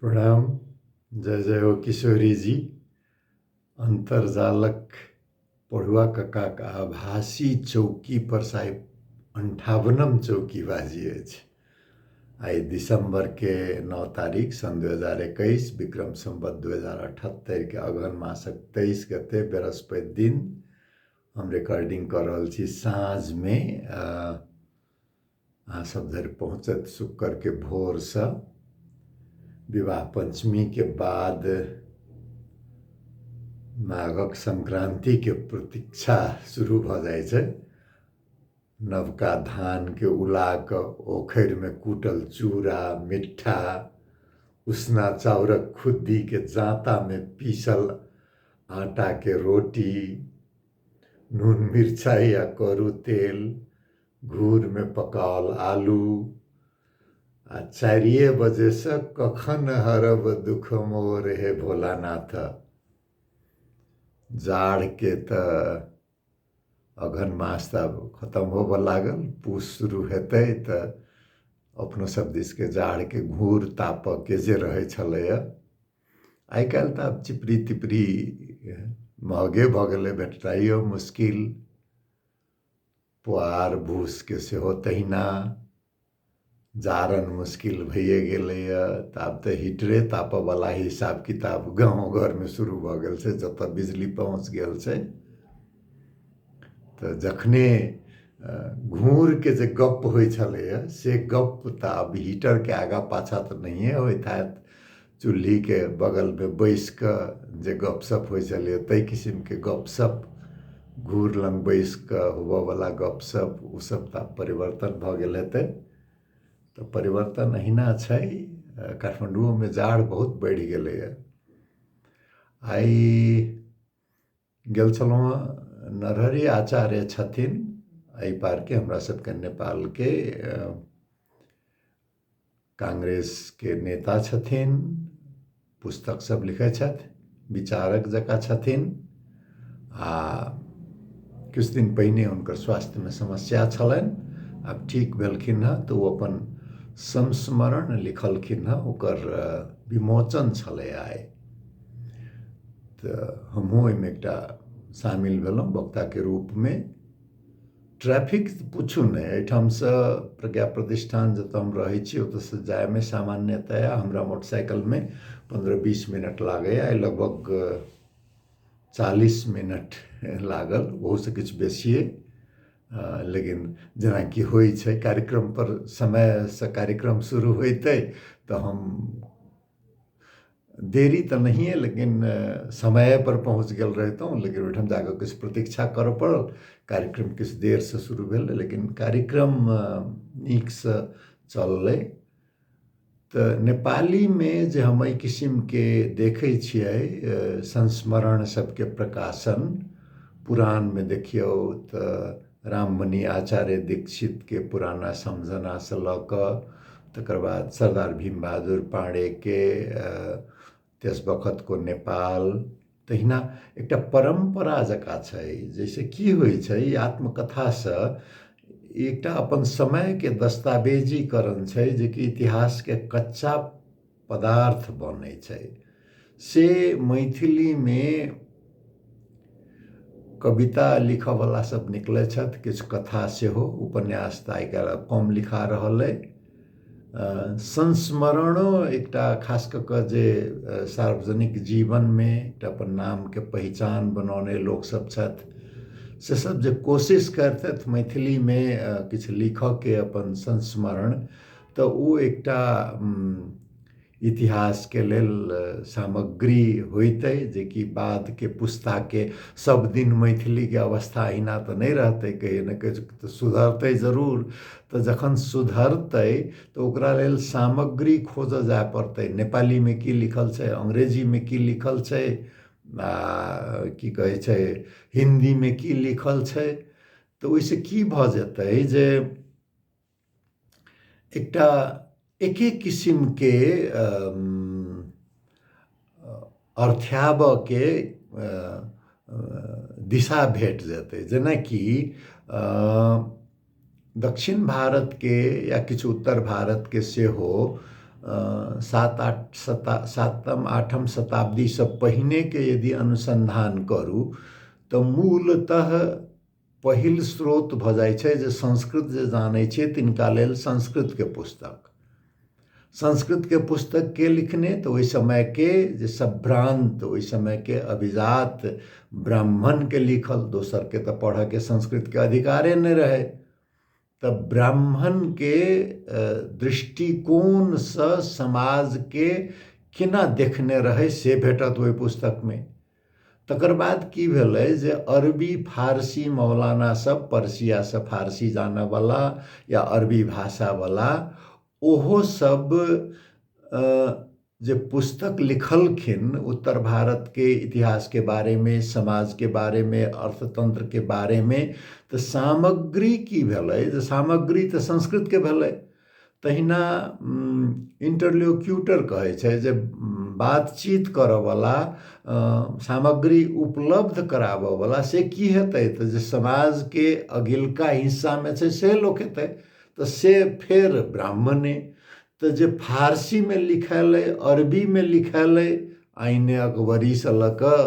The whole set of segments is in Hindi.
प्रणाम। जय जय हो किशोरी जी। अंतरजालक पढ़ुआ कक्काक आभासी चौकी पर साहेब 58 चौकी बाजी अछि। आई दिसंबर के 9 तारीख सन 2021 विक्रम संवत 2078 के अगहन मासक 23 गते बृहस्पति दिन हम रिकॉर्डिंग कर रहल छी साँझ में अहाँ सब धरि पहुँचत शुक्र के भोर से। विवाह पंचमी के बाद माघक संक्रांति के प्रतीक्षा शुरू भ जाय छै। नवका धान के उला क ओखैर में कूटल चूड़ा मिठा, उसना चाउरक खुद्दी के जांता में पीसल आटा के रोटी, नून मिर्चाई या करू तेल, घूर में पकाओल आलू आ 4 बजे से कखन हरब दुख मोर हे भोलानाथ। जाड़ के त अगहन मास त खत्म होबे लागल, पूस शुरू हेतै त अपनो सब दिस के जाड़ के घूर ताप के जे रहे छलैया। आइ काल्हि त आब चिपरी तिपरी महगे भ गेलै, भेटनाइयो मुश्किल। पुआर भूस के सेहो तहिना जारन मुश्किल भइए गेलैया। त आब त हीटरे तापे वाला हिसाब किताब गाँव घर में शुरू भ गेल छै, जतऽ बिजली पहुँच गेल छै। त जखने घूर के जे गप होइ छलैया से गप त आब हीटर के आगा पाछा त नहिए होइत हैत। चूल्ही के बगल में बैस क जे गपशप होइ छलैया तै किसिम के गपशप, घूर लंग बैस क हुअ वाला गपशप, उ सब त आब परिवर्तन भ गेल हेतै। तो परिवर्तन अहिना छै। काठमांडू में जाड़ बहुत बढ़ि गेलैया। आई गेल छलहुँ नरहरि आचार्य छथिन, एहि पार के हमरा सबके नेपाल के कांग्रेस के नेता छथिन, पुस्तक सब लिखै छथि, विचारक जकाँ छथिन। आ किछु दिन पहिने हुनकर स्वास्थ्य में समस्या छलनि, आब ठीक भेलखिन हँ। तो ओ अपन संस्मरण लिखलखिन हँ, ओकर विमोचन छलै आइ। तऽ हमहूँ ओहिमे एकटा शामिल भेलहुँ वक्ता के रूप में। ट्रैफिक पूछू नहीं, एहिठाम से प्रज्ञा प्रतिष्ठान जतऽ हम रहै छी ओतऽ से जाय में सामान्यतया हमरा मोटरसाइकिल में 15-20 मिनट लागैया। लगभग 40 मिनट लागल, ओहो से किछु बेसिए। लेकिन जेनाकि होइ छै कार्यक्रम पर समय से कार्यक्रम शुरू होइतै तो हम देरी तो नहीं है लेकिन समय पर पहुँच गेल रहितौं। लेकिन ओहिठाम जाकर किछु प्रतीक्षा करऽ पड़ल। कार्यक्रम किछु देर से शुरू भेल लेकिन कार्यक्रम नीक से चललै। तऽ नेपाली में जे हम एहि किसिम के देखै छियै संस्मरण सबके प्रकाशन, पुराण में देखियौ तऽ राममणि आचार्य दीक्षित के पुराना समझना से लऽ कऽ, तकर बाद सरदार भीम बहादुर पांडे के तेस बखत को नेपाल, तहिना एकटा परंपरा जकाँ छै। जैसे की होइ छै आत्मकथा से एकटा अपन समय के दस्तावेजीकरण छै, जे कि इतिहास के कच्चा पदार्थ बनै छै। से मैथिली में कविता लिखऽ वाला सब निकलै छथि, किछु कथा सेहो, उपन्यास तऽ आइ काल्हि कम लिखा रहल अइ। संस्मरणो एकटा खास कऽ कऽ जे सार्वजनिक जीवन में एकटा अपन नाम के पहचान बनौने लोक सब छथि, से सब जे कोशिश करतथि मैथिली में किछु लिखऽ के अपन संस्मरण, तऽ ओ एकटा इतिहास के लेल सामग्री होइतै, जे कि बाद के पुस्ता के सब दिन मैथिली के अवस्था अहिना तऽ नहीं रहतै, कहियो न कहियो तऽ सुधरतै जरूर। तऽ जखन सुधरतै तऽ ओकरा लेल सामग्री खोजऽ जाय पड़तै। नेपाली में की लिखल छै, अंग्रेजी में की लिखल छै, की कहै छै हिंदी में की लिखल छै। तऽ ओहिसे की भऽ जेतै जे एकटा एके किसिम के अर्थ्याबऽ के दिशा भेट जेतै। जेनाकि दक्षिण भारत के या किछु उत्तर भारत के सेहो सातम आठम शताब्दी से पहिने के यदि अनुसंधान करू तऽ मूलतः पहिल स्रोत भऽ जाइ छै जे संस्कृत जे जानै छै तिनका लेल संस्कृत के पुस्तक के लिखने तो ओहि समय के जे सभ्रांत ओहि समय के अभिजात ब्राह्मण के लिखल, दोसर के तो पढ़ के संस्कृत के अधिकारे नहीं रहे। तब ब्राह्मण के दृष्टिकोण से समाज के केना देखने रहे से भेटत ओहि पुस्तक में। तकर बाद की भेलै जे अरबी फारसी मौलाना सब, पर्सिया से फारसी जाने वाला या अरबी भाषा वाला, ओहो सब जे पुस्तक लिखलखिन उत्तर भारत के इतिहास के बारे में, समाज के बारे में, अर्थतंत्र के बारे में, तो सामग्री की भेलै जे सामग्री तो संस्कृत के भेलै। तहिना इंटरलोक्यूटर कहे छै जे बातचीत करऽ वाला, सामग्री उपलब्ध कराबऽ वाला से की हेतै तऽ जे समाज के अगिलका हिस्सा में छै से लोक हेतै, तो से फिर ब्राह्मणे। तो जे फारसी में लिखायल है, अरबी में लिखायल है, आईने अकबरी से लऽ कऽ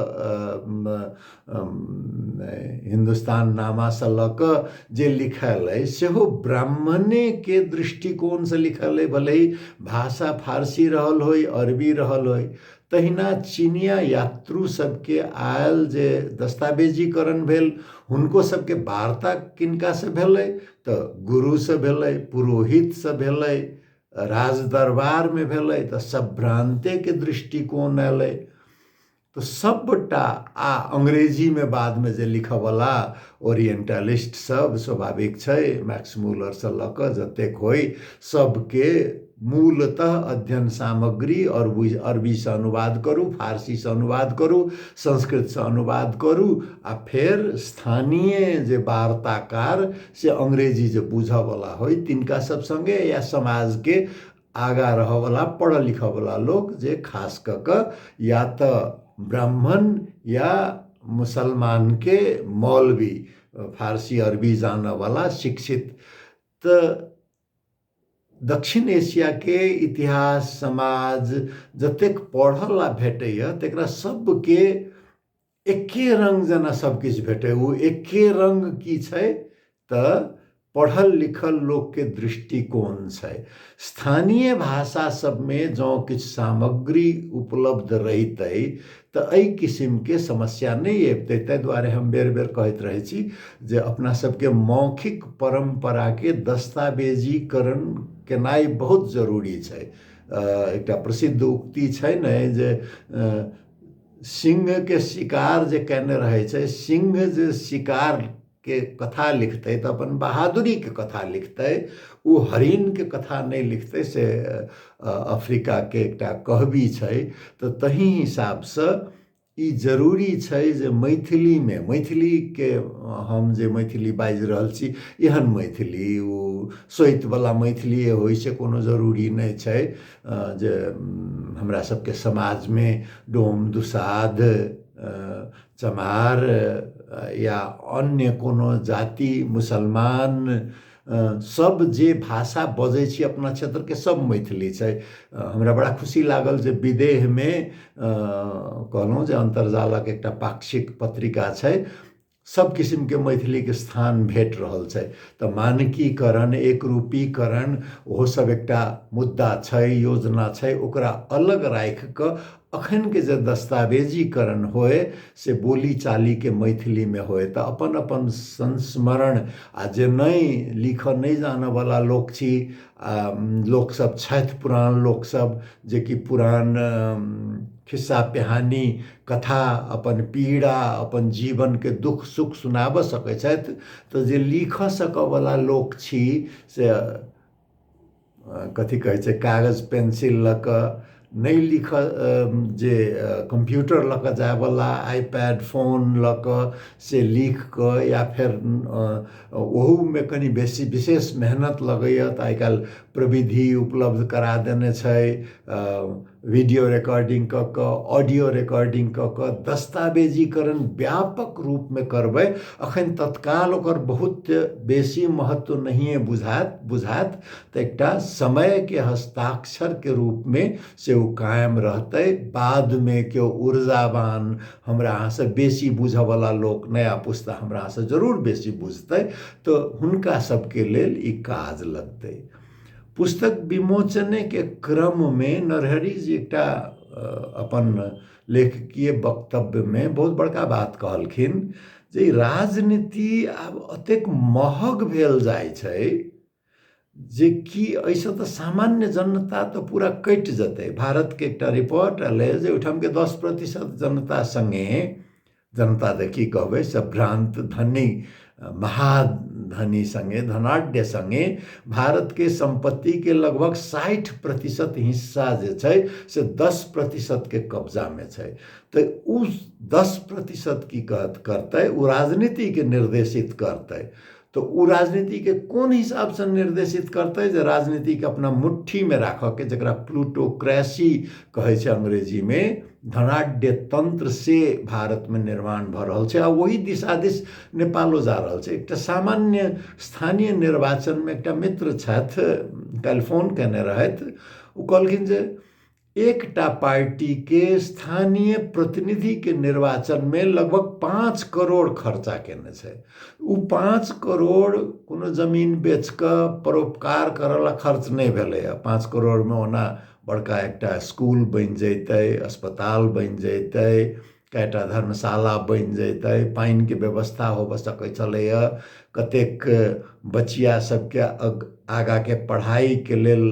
हिंदुस्तान नामा से लऽ कऽ जे लिखायल है सेहो ब्राह्मणे के दृष्टिकोण से लिखल है, भले ही भाषा फारसी रहल होय, अरबी रहल होय। तहिना चीनिया यात्रु सबके आयल जे दस्तावेजीकरण भेल, हुनको सबके वार्ता किनका से भेलै तऽ गुरु से भेलै, पुरोहित से भेलै, राज दरबार में भेलै, तऽ सभ्रांते के दृष्टिकोण अयलै। तो सबटा आ अंग्रेजी में बाद में जे लिखऽ वाला ओरिएंटलिस्ट सब स्वाभाविक छै, मैक्स मूलर से लऽ कऽ जतेक होय सबके मूलतः अध्ययन सामग्री और अरबी से अनुवाद करू, फारसी से अनुवाद करू, संस्कृत से अनुवाद करू, आ फिर स्थानीय जे वार्ताकार से अंग्रेजी जे बुझऽ वाला होय तिनका सब संगे, या समाज के आगा रह वाला पढ़ लिख वाला लोग जे खास कऽ या तो ब्राह्मण या मुसलमान के मौलवी, फारसी अरबी जाने वाला शिक्षित। तो दक्षिण एशिया के इतिहास समाज जतेक पढ़ल आ भेटैया तकरा सबके एके रंग जना सब किछु भेटे। वो एके रंग की छै तऽ पढ़ल लिखल लोग के दृष्टिकोण छै। स्थानीय भाषा सब में जो किछु सामग्री उपलब्ध रहितै तऽ एहि किस्म के समस्या नहीं अबितै। ताहि दुआरे हम बेर बेर कहैत रहै छी जे अपना सबके मौखिक परंपरा के दस्तावेजीकरण केनाइ बहुत जरूरी छै। एकटा प्रसिद्ध उक्ति छै ने जे सिंह के शिकार जे केने रहे छै, सिंह जे शिकार के कथा लिखते तो अपन बहादुरी के कथा लिखते, वो हरिन के कथा नहीं लिखते, से अफ्रीका के एकटा कहबी छै। तो तही हिसाब से ई जरूरी छै जे मैथिली में, मैथिली के हम जे मैथिली बाजि रहल छी एहन मैथिली, वो सोइत वाला मैथिली होइ से कोनो जरूरी नहीं छै जे हमरा सबके समाज में डोम दुसाध चमार या अन्य कोनो जाति मुसलमान सब जे भाषा बजै छी अपना क्षेत्र के सब मैथिली छै। हमरा बड़ा खुशी लागल जे विदेह में कहलहुँ जे अंतरजालक एकटा पाक्षिक पत्रिका छै, सब किस्म के मैथिली के स्थान भेट रहल छै। तो मानकीकरण, एकरूपीकरण ओहो सब एकटा मुद्दा छै, योजना छै, ओकरा अलग राखि कऽ अखन के जे दस्तावेजीकरण होय से बोली चाली के मैथिली में होय तो अपन अपन संस्मरण, आ जे नहीं लिख नहीं जाने वाला लोक छी, लोक सब छथि पुरान लोक सब जे कि पुरान खिस्सा पिहानी कथा, अपन पीड़ा, अपन जीवन के दुख सुख सुनाब सकै छथि, तो जे लिख सकऽ वाला लोक छी से कथी कहै छै कागज पेंसिल लऽ कऽ नहीं लिख जे कंप्यूटर लऽ कऽ जायवला आईपैड फोन लऽ कऽ से लिख कऽ या फेर ओहूमे कनि बेसी विशेष मेहनत लगैए तऽ आइ काल्हि प्रविधि उपलब्ध करा देने छै। वीडियो रिकॉर्डिंग कऽ कऽ ऑडियो रिकॉर्डिंग कऽ कऽ दस्तावेजीकरण व्यापक रूपमे करबै अखन तत्काल ओकर बहुत बेसी महत्व नहिए बुझात तऽ एकटा समयके हस्ताक्षरके रूपमे से ओ कायम रहतै। बादमे केओ ऊर्जावान हमरा अहाँसँ बेसी बुझयवला लोक नया पुस्ता हमरा अहाँसँ जरूर बेसी बुझतै तऽ हुनका सबके लेल ई काज लगतै। पुस्तक विमोचनके क्रममे नरहरि जी एकटा अपन लेखकीय वक्तव्यमे बहुत बड़का बात कहलखिन जे राजनीति आब एतेक महग भेल जाइ छै जे कि एहिसँ तऽ सामान्य जनता तऽ पूरा कटि जेतै। भारतके एकटा रिपोर्ट अयलै जे ओहिठामके 10% जनता सङ्गे, जनता तऽ की कहबै सभ्रान्त धनी महाधनी संगे धनाढ्य संगे भारतके संपत्तिके लगभग 60% हिस्सा जे छै से 10% के कब्जामे छै। तऽ उ 10% की करतै उ राजनीतिके निर्देशित करतै। तो उ राजनीति के कोन हिसाब से निर्देशित करतै जे राजनीति के अपना मुट्ठी में राखऽ के, जकरा प्लूटोक्रेसी कहै छै अंग्रेजी में, धनाढ्य तंत्र से भारत में निर्माण भऽ रहल छै आ वही दिशा दिश नेपालो जा रहल छै। एकटा सामान्य स्थानीय निर्वाचन में एकटा मित्र छथि काल्हि फोन केने रहथि, ओ कहलखिन जे एकटा पार्टी के स्थानीय प्रतिनिधि के निर्वाचन में लगभग 5 करोड़ खर्चा केने छै। उ 5 करोड़ कोनो जमीन बेच कऽ परोपकार करला खर्च नहीं भेलै। 5 करोड़ में ओना बड़का एकटा स्कूल बनि जैतै, अस्पताल बनि जैतै, कएटा धर्मशाला बनि जैतै, पानि के व्यवस्था होबऽ सकै छलैया, कतेक बचिया सबके आगा के पढ़ाई के लेल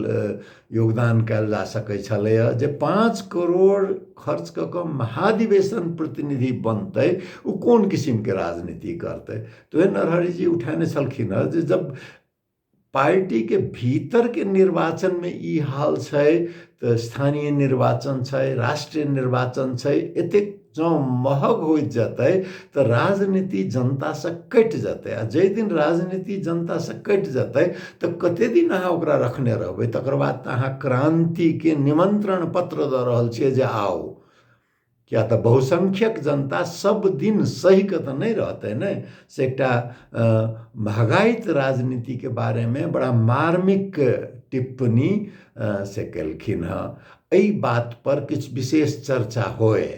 योगदान कयल जा सकै छलैया। जे 5 करोड़ खर्च कऽ कऽ महाधिवेशन प्रतिनिधि बनतै, उ कोन किस्म के राजनीति करतै। तो नरहरि जी उठाने छलखिन हँ जे जब पार्टी के भीतर के निर्वाचन में ई हाल छै तऽ स्थानीय निर्वाचन छै, राष्ट्रीय निर्वाचन छै, एतेक जँ महग होइत जेतै तऽ राजनीति जनता से कटि जेतै। आ जाहि दिन राजनीति जनता से कटि जेतै तऽ कते दिन अहाँ ओकरा रखने रहबै। तकर बाद तऽ अहाँ क्रांति के निमंत्रण पत्र दऽ रहल छियै जे आओ, किया तऽ बहुसंख्यक जनता सब दिन सही के तऽ नहीं रहतै ने। से एकटा महगाइत राजनीति के बारे में बड़ा मार्मिक टिप्पणी से केलखिन हँ। एहि बात पर किछु विशेष चर्चा होए,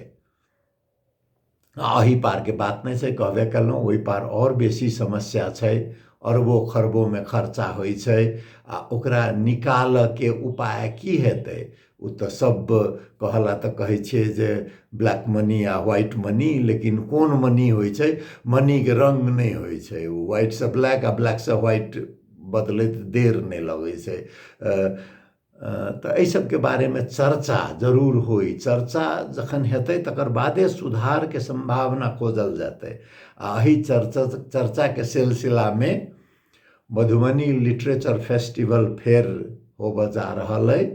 एहि पार के बात नहीं छै, कहबे केलहुँ ओहि पार और बेसी समस्या छै, अरबों खरबों में खर्चा होइ छै आ ओकरा निकालऽ के उपाय की हेतै। उ तऽ सब कहला तऽ कहै छियै जे ब्लैक मनी आ व्हाइट मनी, लेकिन कोन मनी होइ छै, मनी के रंग नहीं होइ छै। उ व्हाइट से ब्लैक आ ब्लैक से व्हाइट बदलैत देर नहीं लगै छै। तऽ एहि सबके बारेमे चर्चा जरूर होई। चर्चा जखन हेतै तकर बादे सुधारके संभावना खोजल जेतै। आ एहि चर्चाके सिलसिलामे मधुबनी लिटरेचर फेस्टिवल फेर होबऽ जा रहल अइ।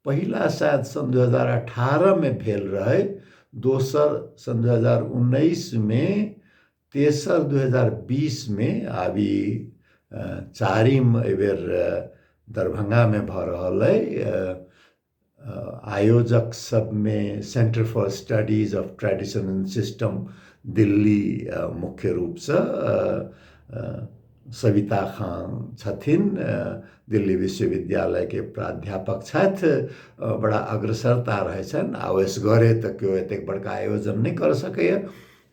पहिला शायद सन 2018 में भेल रहे, दोसर सन 2019 में, तेसर 2020 में, आबी चारिम एबेर दरभंगा में भऽ रहल अइ। आयोजक सब में centre for studies of tradition and system Delhi मुख्य रूप से सविता खान छथिन, दिल्ली विश्वविद्यालय के प्राध्यापक छथि। बड़ा अग्रसरता रहै छनि आ असगरे तऽ केओ एतेक बड़का आयोजन नहीं कर सकैया,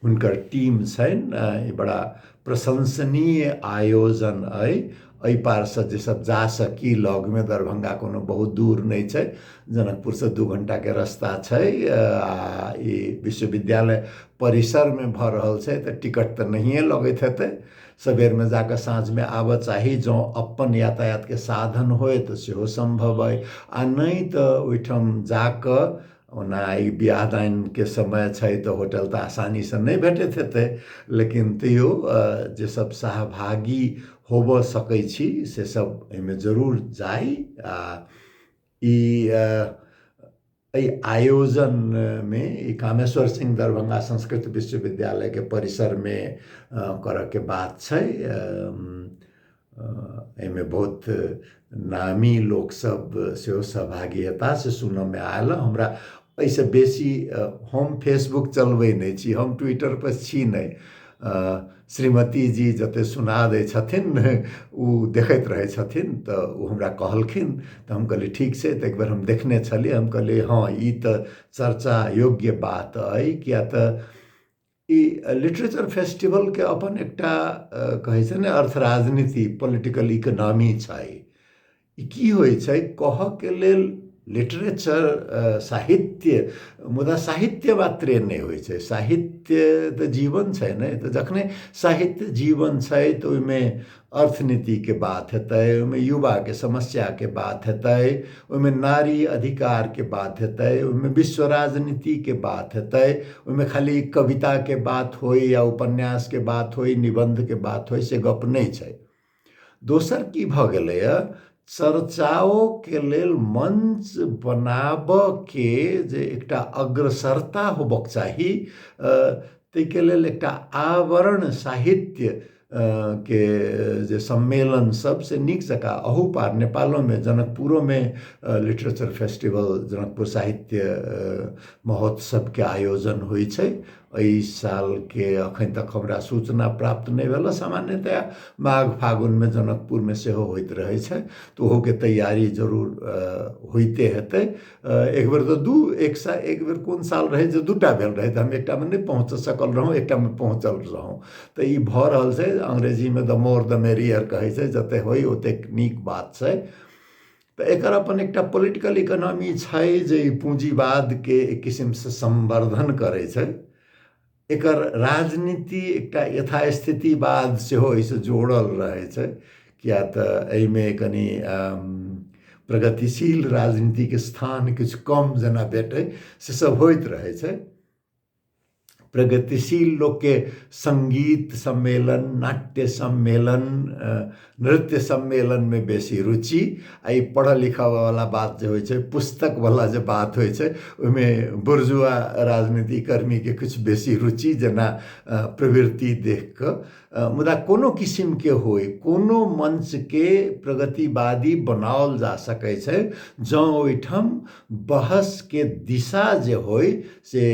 हुनकर टीम छनि। ई बड़ा प्रशंसनीय आयोजन अइ। एहि पार से जे सब जा सकी, लग में दरभंगा कोनो बहुत दूर नहीं छै, जनकपुर से 2 घंटा के रास्ता छै। आ ई विश्वविद्यालय परिसर में भऽ रहल छै तऽ टिकट तऽ नहिए लगैत हेतै। सबेर में जाकर साँझ में आबऽ चाही, जँ अपन यातायात के साधन होय तऽ सेहो संभव अइ। आ नहीं तऽ ओहिठाम जाकऽ, ओना ई बियाह दान के समय छै तऽ होटल तऽ आसानी से नहीं भेटैत हेतै, लेकिन तैयो जे सब सहभागी होबऽ सकै छी से सब एहिमे जरूर जाइ। आ ई एहि आयोजन में ई कामेश्वर सिंह दरभंगा संस्कृत विश्वविद्यालय के परिसर में करऽ के बात छै। एहिमे बहुत नामी लोक सब सेहो सहभागी हेता से सुनऽ में आयल। हमरा एहिसँ बेसी हम फेसबुक चलबै नहि छी, हम ट्विटर पर छी नहि। श्रीमती जी जते सुना दै छथिन ओ देखैत रहै छथिन तऽ ओ हमरा कहलखिन तऽ हम कहलिए ठीक छै। तऽ एक बेर हम देखने छलिए, हम कहलिए हाँ ई तऽ चर्चा योग्य बात अइ, किया तऽ ई लिटरेचर फेस्टिवल के अपन एकटा कहै छै ने अर्थ राजनीति पॉलिटिकल इकोनॉमी छै। ई की होइ छै, कहऽ के लेल लिटरेचर साहित्य, मुदा साहित्य मात्रे नहि होइ छै। साहित्य तऽ जीवन छै ने, तऽ जखने साहित्य जीवन छै तऽ ओहिमे अर्थनीति के बात हेतै, ओहिमे युवा के समस्या के बात हेतै, ओहिमे नारी अधिकार के बात हेतै, ओहिमे विश्व राजनीति के बात हेतै। ओहिमे खाली कविता के बात होई या उपन्यास के बात होई, निबंध के बात होई, से गप नहीं छै। दोसर की भऽ गेलैए, चर्चाओं के लेल मंच बनाबऽ के जे एकटा अग्रसरता होबक चाही, ताहिके लेल एकटा आवरण साहित्य के जे सम्मेलन सब से नीक जकाँ अहू पार नेपालों में जनकपुरों में लिटरेचर फेस्टिवल, जनकपुर साहित्य महोत्सव के आयोजन होइ छै। एहि साल के अखन तक हमरा सूचना प्राप्त नहीं भेल। सामान्यतया माघ फागुन में जनकपुर में सेहो होइत रहै छै, तो ओहो के तैयारी जरूर होइते हेतै। एक बेर तो एक बेर कोन साल रहे जे दूटा भेल रहे, तऽ हम एकटा में नहीं पहुँच सकल रहूँ, एकटा में पहुँचल रहूँ। तऽ ई भऽ रहल छै, अंग्रेजी में द मोर द मेरियर कहै छै, जते होई ओतेक नीक बात छै। तऽ एकर अपन एकटा पॉलिटिकल इकोनॉमी छै जे पूंजीवाद के एक किस्म से संवर्धन करे छै। एकर राजनीति एकटा यथास्थितिवाद सेहो एहिसँ जोड़ल रहै छै, किया तऽ एहिमे कनि प्रगतिशील राजनीति के स्थान किछु कम जेना भेटै से सब होइत रहै छै। प्रगतिशील लोग के संगीत सम्मेलन, नाट्य सम्मेलन, नृत्य सम्मेलन में बेसी रुचि, आई पढ़ लिखा वाला बात जो होइ छै, पुस्तक वाला जो बात होइ छै, ओहिमे बुर्जुआ राजनीति कर्मी के कुछ बेसी रुचि जेना प्रवृत्ति देख कऽ। मुदा कोनो किस्म के होय, कोनो मंच के प्रगतिवादी बनाओल जा सकै छै जँ ओहिठाम बहस के दिशा जे होय से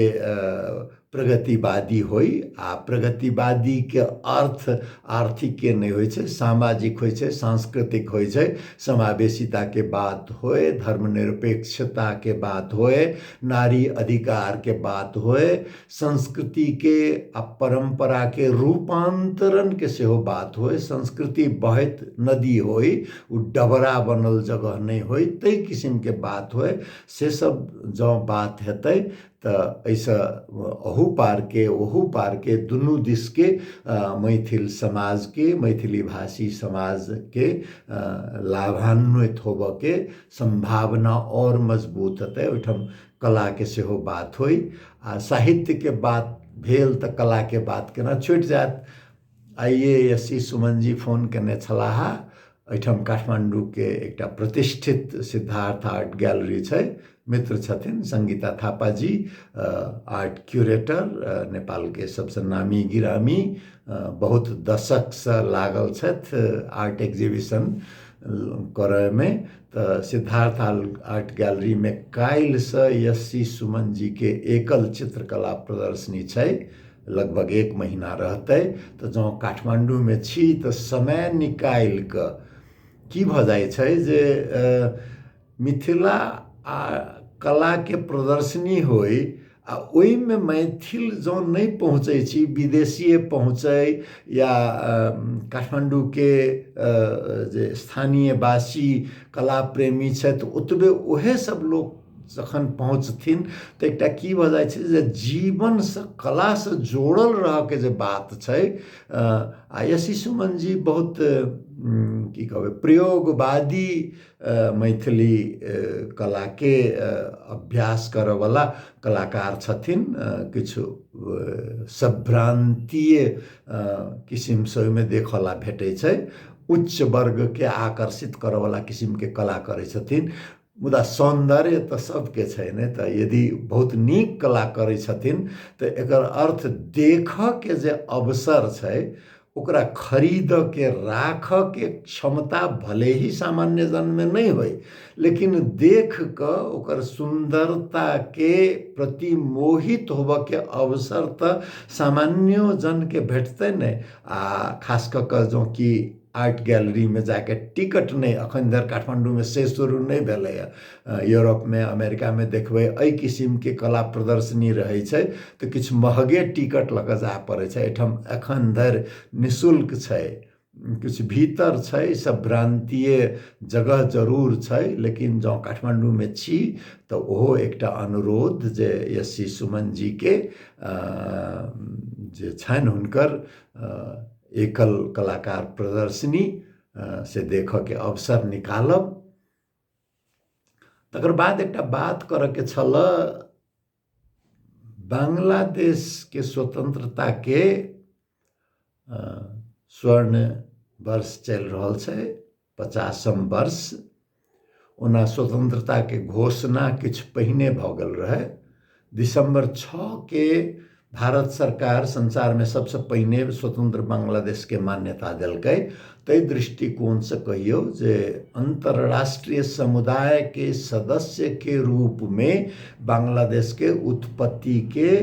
प्रगतिवादी होई। आ प्रगतिवादी के अर्थ आर्थिक के नहीं होय छै, सामाजिक होय छै, सांस्कृतिक होय छै, समावेशिता के बात होय, धर्मनिरपेक्षता के बात होय, नारी अधिकार के बात होय, संस्कृति के आ परंपरा के रूपांतरण के सेहो बात होय, संस्कृति बहत नदी होय, उ डबरा बनल जगह नहीं होय, तै किस्म के बात होय। से सब जँ बात हेतै तऽ एहिसँ अहू पार के ओहू पार के दुनू दिस के मैथिल समाज के, मैथिली भाषी समाज के लाभान्वित होबऽ के संभावना और मजबूत हेतै। ओहिठाम कला के सेहो बात होई, आ साहित्य के बात भेल तऽ कला के बात केना छुटि जायत। आइए एस.सी. सुमन जी फोन केने छलाह। एहिठाम काठमांडू के एकटा प्रतिष्ठित सिद्धार्थ आर्ट गैलरी छै, मित्र छथिन संगीता थापा जी, आर्ट क्यूरेटर, नेपाल के सबसे नामी गिरामी, बहुत दशक से लागल छथि आर्ट एग्जीबिशन करय में। तऽ सिद्धार्थ आर्ट गैलरी में काल्हि से एस.सी. सुमन जी के एकल चित्रकला प्रदर्शनी छै, लगभग 1 महीना रहतै। तऽ जँ काठमांडू में छी तऽ समय निकालि कऽ की भऽ जाइ छै जे मिथिला आ कला के प्रदर्शनी होय आ ओहि में मैथिल जँ नहीं पहुँचै छी, विदेशीय पहुँचै या काठमांडू के जे स्थानीय वासी कला प्रेमी छथि ओतबे ओहे सब लोग जखन पहुँचथिन तऽ एकटा की भऽ जाइ छै जे जीवन से कला से जोड़ल रह के जे बात छै। आ एस.सी. सुमन जी बहुत की कहबै प्रयोगवादी मैथिली कला के अभ्यास करऽ वाला कलाकार छथिन। किछु सभ्रांतीय किस्म से ओहिमे देखऽ ला भेटै छै, उच्च वर्ग के आकर्षित करऽ वाला किस्म के कला करै छथिन। मुदा सौन्दर्य त सबके छैन त यदि बहुत नीक कला करै छथिन त एकर अर्थ देखके जे अवसर छै ओकरा खरीद के राख के क्षमता भले ही सामान्य जन में नहीं होय, लेकिन देख क ओकर सुंदरता के प्रति मोहित होब के अवसर त सामान्य जन के भेटते ने। आ खास क जो कि आर्ट गैलरी में जाके टिकट नहीं अखन धर काठमांडू में से शुरू नहीं भेलै है। यूरोप में अमेरिका में देखबै एहि किसिम के कला प्रदर्शनी रहे छै तो किछ महगे टिकट लग जा पड़े छै। एठम एखन धर निःशुल्क छै, कुछ भीतर छै, सब भ्रांतीय जगह जरूर छै, लेकिन जो काठमांडू में छी तो ओहो एकटा अनुरोध जे एस.सी. सुमन जी के जे छन हुनकर एकल कलाकार प्रदर्शनी से देख के अवसर निकालब। तकर बाद एकटा बात कर के छल बांग्लादेश के स्वतंत्रता के स्वर्ण वर्ष चल रहा है, 50म वर्ष। ओना स्वतंत्रता के घोषणा किछ पहिने भ गेल रहे। दिसंबर 6 के भारत सरकार संसार में सबसे पहिने स्वतंत्र बांग्लादेश के मान्यता दिलकै। तै दृष्टिकोण से कहियो जे अंतरराष्ट्रीय समुदाय के सदस्य के रूप में बांग्लादेश के उत्पत्ति के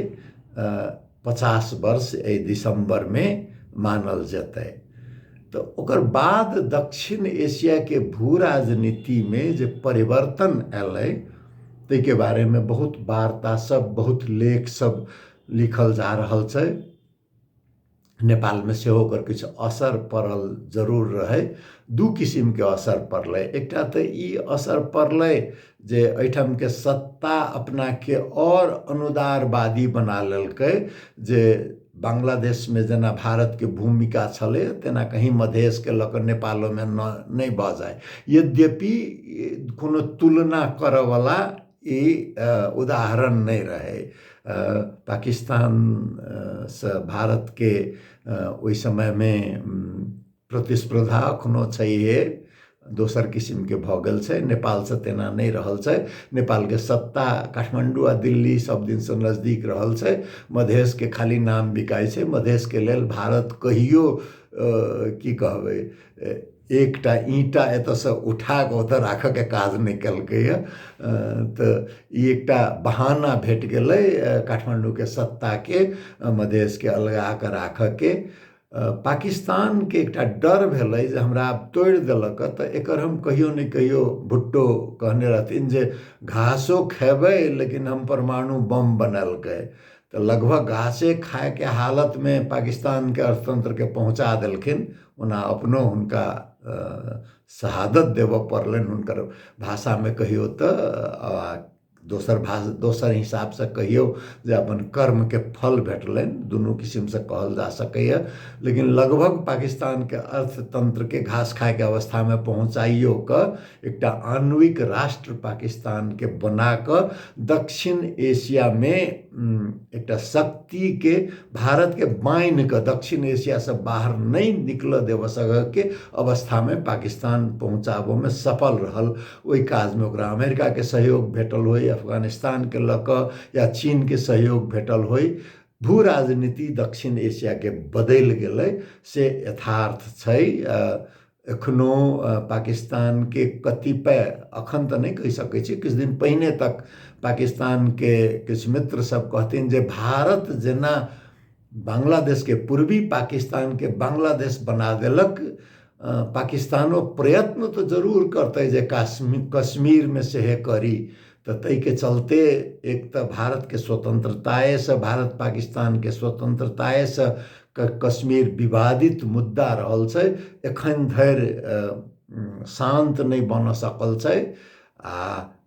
50 वर्ष ए दिसंबर में मानल जतै। तो ओकर बाद दक्षिण एशिया के भू राजनीति में जे परिवर्तन एलै तै के बारे में बहुत वार्ता सब, बहुत लेख सब लिखल जा रहल छै। नेपाल में सेहो ओकर किछ असर पड़ल जरूर रहे। दू किसिम के असर पड़लै। एकटा तो ई असर पड़लै जे एठम के सत्ता अपना के और अनुदारवादी बना लेलकै, जे बांग्लादेश में जना भारत के भूमिका छलै तेना कहीं मधेश के लक नेपालो में नहीं भ जाए। यद्यपि कोनो तुलना करे वाला ई उदाहरण नहीं रहे। पाकिस्तान से भारत के ओहि समय में प्रतिस्पर्धा अखनो छैहे, दोसर किसिम के भ गेल छै। नेपाल से तेना नहीं रहल छै। नेपाल के सत्ता काठमांडू आ दिल्ली सब दिन से नजदीक रहल छै। मधेश के खाली नाम बिकाय छै। मधेश के लेल भारत कहियो की कहबै एकटा ईंटा एत से उठा के ओत राख के काज नहीं कलकै है। तो ई एकटा बहाना भेट गेलै काठमांडू के सत्ता के मधेश के अलगा के राख के। पाकिस्तान के एकटा डर भेलै जे हमरा तोड़ देलक तो एकर हम कहियो नहीं कहियो भुट्टो कहने रहथिन जे घासो खेबै लेकिन हम परमाणु बम बनलकै। तो लगभग घासे खाए के हालत में पाकिस्तान के अर्थतंत्र के पहुंचा देलखिन। ओना अपनो हुनका शहादत देव पड़लनि हुनकर भाषा में कहियो तो। दोसर हिसाब से कहियो जे अपन कर्म के फल भेटलनि, दुनू किस्म से कहल जा सकैया। लेकिन लगभग पाकिस्तान के अर्थतंत्र के घास खाए के अवस्था में पहुँचाइयो क एकटा आणविक राष्ट्र पाकिस्तान के बना क दक्षिण एशिया में एकटा शक्ति के भारत के बाइन क दक्षिण एशिया से बाहर नहीं निकल देव सक के अवस्था में पाकिस्तान पहुँचाबो में सफल रहल। ओहि काज में ओकरा अमेरिका के सहयोग भेटल होय, अफगानिस्तान के लक या चीन के सहयोग भेटल होय। भू राजनीति दक्षिण एशिया के बदल गेलै से यथार्थ छै। एखनो पाकिस्तान के कतिपय, अखन तो नहीं कह सकै छी, किछु दिन पहिने तक पाकिस्तान के किछु मित्र सब कहथिन जे भारत जेना बांग्लादेश के पूर्वी पाकिस्तान के बांग्लादेश बना देलक, पाकिस्तानो प्रयत्न तो जरूर करते जे कश्मीर में सेहे करी। तो तई के चलते एक तो भारत के स्वतंत्रताए से, भारत पाकिस्तान के स्वतंत्रताए से कश्मीर विवादित मुद्दा रहल छै। एखन धरि शांत नहीं बन सकल छै।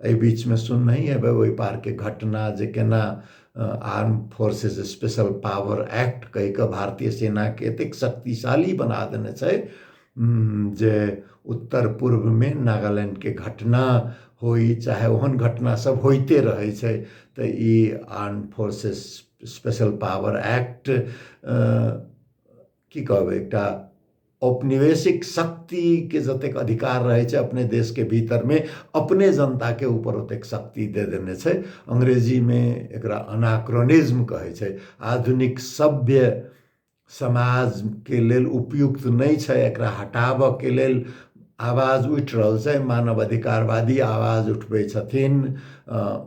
एहि बीच में सुनही हेबै ओहि पार के घटना जे केना arm forces special power act कहि के भारतीय सेना के एतेक शक्तिशाली बना देने छै जे उत्तर पूर्व में नागालैंड के घटना होई चाहे ओहन घटना सब होते रहे छै। तो ई arm forces special power act की कहबै एकटा औपनिवेशिक शक्ति के जतेक अधिकार रहे छै अपने देश के भीतर में अपने जनता के ऊपर ओतेक शक्ति दे देने छै। अंग्रेजी में एकरा अनाक्रोनिज्म कहे छै। आधुनिक सभ्य समाज के लेल उपयुक्त नहीं छै। एकरा हटाबऽ के लेल आवाज उठ रहल छै। मानव अधिकारवादी आवाज उठबै छथिन,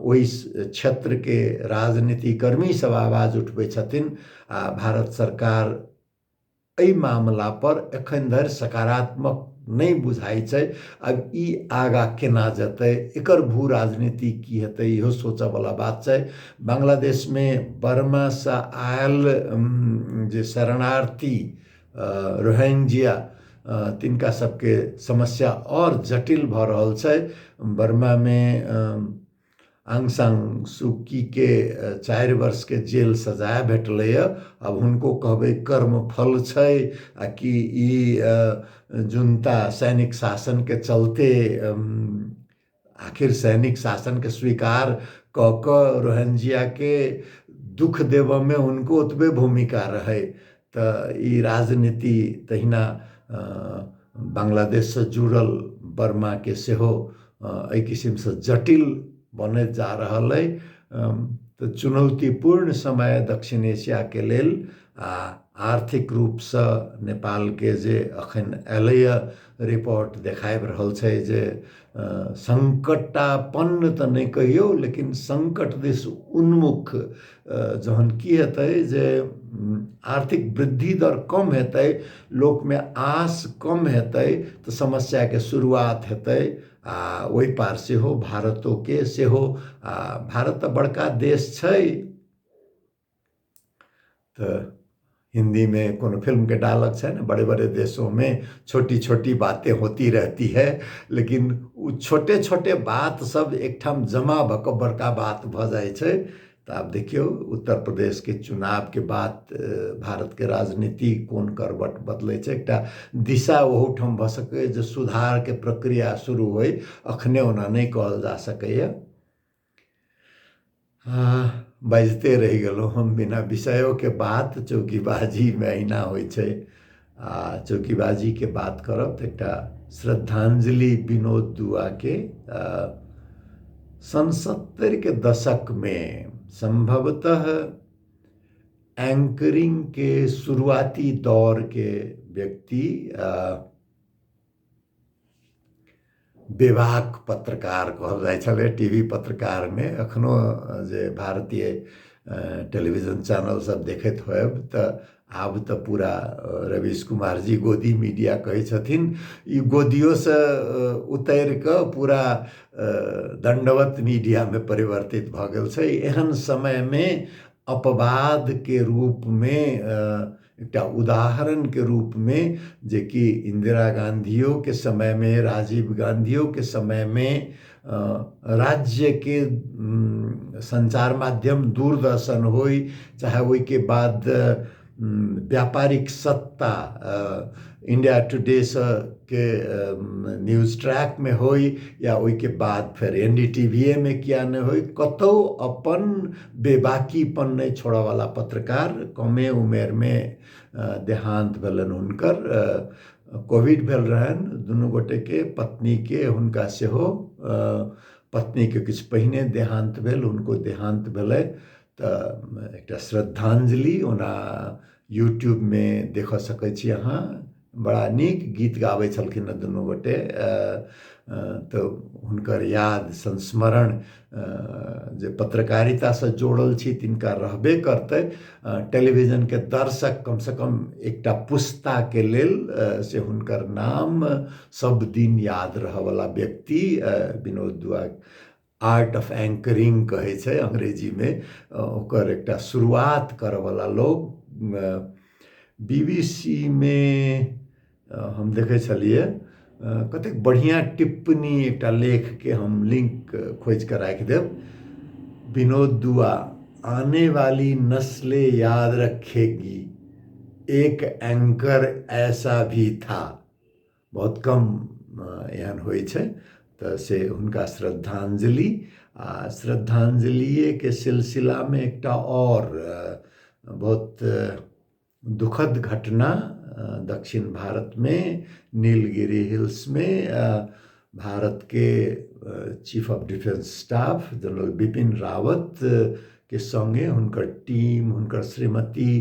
ओहि क्षेत्र के राजनीति कर्मी सब आवाज उठबै छथिन। भारत सरकार एहि मामला पर एखन धरि सकारात्मक नहीं बुझाइ छै। अब ई आगा केना जेतै, एकर भू राजनीति की हेतै, इहो सोचऽ वाला बात छै। बांग्लादेश में बर्मा से आयल जे शरणार्थी रोहिंग्या तिनका सबके समस्या और जटिल भ रहल छै। बर्मा में आंग सान सू की के 4 वर्ष के जेल सजाय भेटलै। अब हुनको कहबै कर्मफल छै आ कि ई जुनता सैनिक शासन के चलते आखिर सैनिक शासन के स्वीकार क क रोहिंग्या के दुख देव में उनको ओतबे भूमिका रहे। त ई राजनीति तहिना बांग्लादेश से जुड़ल बर्मा के सेहो एहि किसिम से जटिल बने जा रहल है। तो चुनौतीपूर्ण समय दक्षिण एशिया के लेल आर्थिक रूप से नेपाल के जे अखन एलैय रिपोर्ट देखाबि रहल छै जे संकटापन्न तो नहीं कहियो, लेकिन संकट दिस उन्मुख जहन की हेतै जे आर्थिक वृद्धि दर कम हेतै, लोक में आस कम हेतै, तो समस्या के शुरुआत हेतै। ओहि पार सेहो भारतो के सेहो भारत तो बड़का देश छै। तो हिंदी में कोनो फिल्म के डायलॉग है ना, बड़े बड़े देशों में छोटी छोटी बातें होती रहती है, लेकिन वो छोटे छोटे बात सब एक ठाम जमा भक बड़का बात भ जाए छै। तो आप देखियो उत्तर प्रदेश के चुनाव के बाद भारत के राजनीति कोन करवट बदलै छै। एकटा दिशा ओहू ठाम भ सकै जे सुधार के प्रक्रिया शुरू होय, अखने ओना नहीं कहल जा सकैया। बाजते रह गेलो हम बिना विषयों के बात। चौकीबाजी में अहिना होइ छै। चौकीबाजी के बात करब तो एकटा श्रद्धांजलि विनोद दुआ के सन 70 के दशक में संभवतः एंकरिंग के शुरुआती दौर के व्यक्ति, बेबाक पत्रकार कहल जाय छलै टीवी पत्रकार में। अखनो जे भारतीय टेलीविजन चैनल सब देखैत होयब तो आब तो पूरा रवीश कुमार जी गोदी मीडिया कहे छथिन। ई गोदियों से उतर के पूरा दंडवत मीडिया में परिवर्तित भ गेल छै। एहन समय में अपवाद के रूप में एकटा उदाहरण के रूप में जे कि इंदिरा गांधियों के समय में, राजीव गांधियों के समय में राज्य के संचार माध्यम दूरदर्शन होई, चाहे वही के बाद व्यापारिक सत्ता इंडिया टुडे के न्यूज ट्रैक में होई, या वही के बाद फिर NDTV में किया न होई, कतौ अपन बेबाकीपन नहीं छोड़ा वाला पत्रकार कमे उमेर में देहांत भेलन हुनकर। कोविड भेल रहन दुनू गोटे के, पत्नी के हुनका सेहो पत्नी के किछु पहिने देहांत भेल, हुनको देहांत भेलै। तो एकटा श्रद्धांजलि ओना यूट्यूब में देख सकै छी अहाँ। बड़ा नीक गीत गाबै छलखिन दुनू गोटे। तो हुनकर याद संस्मरण जे पत्रकारिता से जोड़ल छी तिनका रहबे करते। टेलीविजन के दर्शक कम से कम एकटा पुस्ता के लेल से हुनकर नाम सब दिन याद रह वाला व्यक्ति विनोद दुआ। आर्ट ऑफ एंकरिंग कहे छै अंग्रेजी में, ओकर एकटा शुरुआत कर वाला लोग। BBC में हम देखे छलिए कतेक बढ़िया टिप्पणी, एकटा लेख के हम लिंक खोज कर राख देव। विनोद दुआ, आने वाली नस्लें याद रखेगी, एक एंकर ऐसा भी था। बहुत कम एहन होइ छै। तो से हुनका श्रद्धांजलि श्रद्धांजलि के सिलसिला में एकटा और बहुत दुखद घटना दक्षिण भारत में नीलगिरी हिल्स में भारत के chief of defence staff general Bipin Rawat के संगे हुनकर टीम हुनकर श्रीमती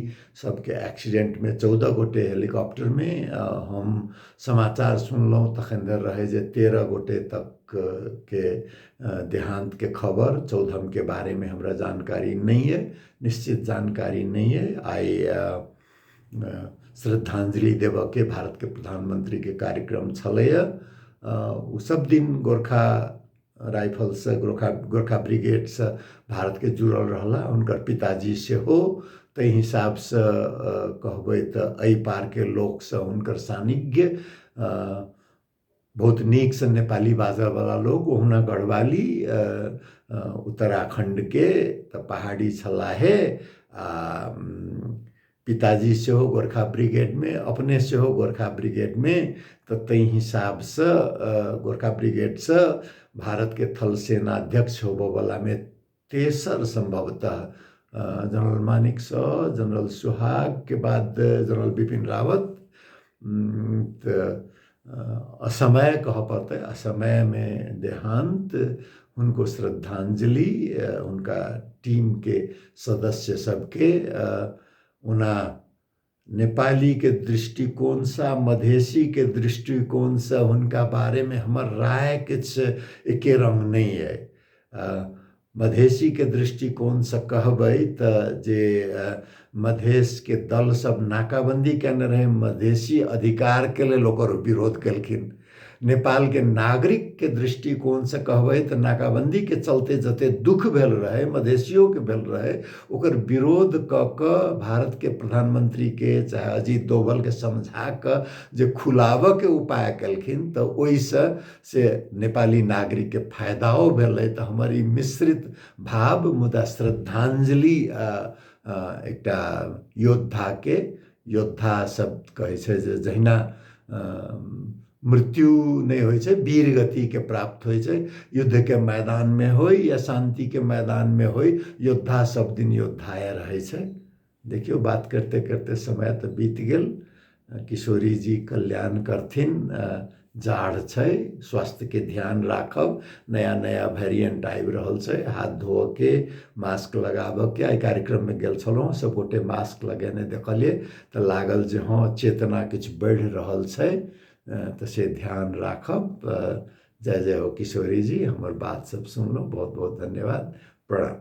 सबके एक्सीडेंट में 14 गोटे हेलीकॉप्टर में हम समाचार सुनलहुँ तखन धरि रहे जे 13 गोटे तक के देहांत के खबर 14 के बारे में हमरा जानकारी नहीं है, निश्चित जानकारी नहीं है। आई श्रद्धांजलि देव के भारत के प्रधानमंत्री के कार्यक्रम छलैया। उ सब दिन गोरखा राइफल्स गोरखा ब्रिगेड से भारत के जुड़ल रहला। उनकर पिताजी से हो तै हिसाब से कहबै तो एहि पार के लोक से उनकर सानिध्य बहुत नीक से नेपाली बाजै वाला लोग ओहुना गढ़वाली उत्तराखंड के तो पहाड़ी छलाहे पिताजी से हो गोरखा ब्रिगेड में अपने से हो गोरखा ब्रिगेड में तो तै हिसाब से गोरखा ब्रिगेड से भारत के थल सेना अध्यक्ष होबो वाला में तेसर संभवतः जनरल मानिक शाह जनरल सुहाग के बाद जनरल बिपिन रावत असमय कह पड़ते असमय में देहांत उनको श्रद्धांजलि उनका टीम के सदस्य सबके उना नेपाली के दृष्टिकोण से मधेसी के दृष्टिकोण से उनका बारे में हमर राय किछ एके रंग नहीं है। मधेसी के दृष्टिकोण से कहबै तो जे मधेश के दल सब नाकाबंदी केने रहे मधेसी अधिकार के लिए ओकर विरोध केलखिन। नेपाल के नागरिक के दृष्टिकोण से कहबै तो नाकाबंदी के चलते जते दुख भेल रहे मधेसियों के भेल रहे ओकर विरोध क भारत के प्रधानमंत्री के चाहे अजीत दोवल के समझा क जे खुलाव के उपाय केलखिन तो ओइसे से नेपाली नागरिक के फायदाओ भेलै। तो हमर ई मिश्रित भाव मुदा श्रद्धांजलि एकटा योद्धा शब्द कहै छै जे जहिना मृत्यु नहीं होइ छै वीर गति के प्राप्त होइ छै। युद्ध के मैदान में होय या शांति के मैदान में होय योद्धा सब दिन योद्धाए रहे छै। देखियो बात करते करते समय तो बीत गेल। किशोरी जी कल्याण करथिन। जाड़ छै स्वास्थ्य के ध्यान राखब। नया नया वेरिएंट आबि रहल छै। हाथ धो के मास्क लगाबऽ के। आई कार्यक्रम में गेल छलहुँ सब गोटे मास्क लगेने देखलिए तो लागल जे हाँ चेतना किछु बढ़ि रहल छै तो से ध्यान राखब। जय जय हो किशोरी जी हमर बात सब सुनलहुँ बहुत बहुत धन्यवाद प्रणाम।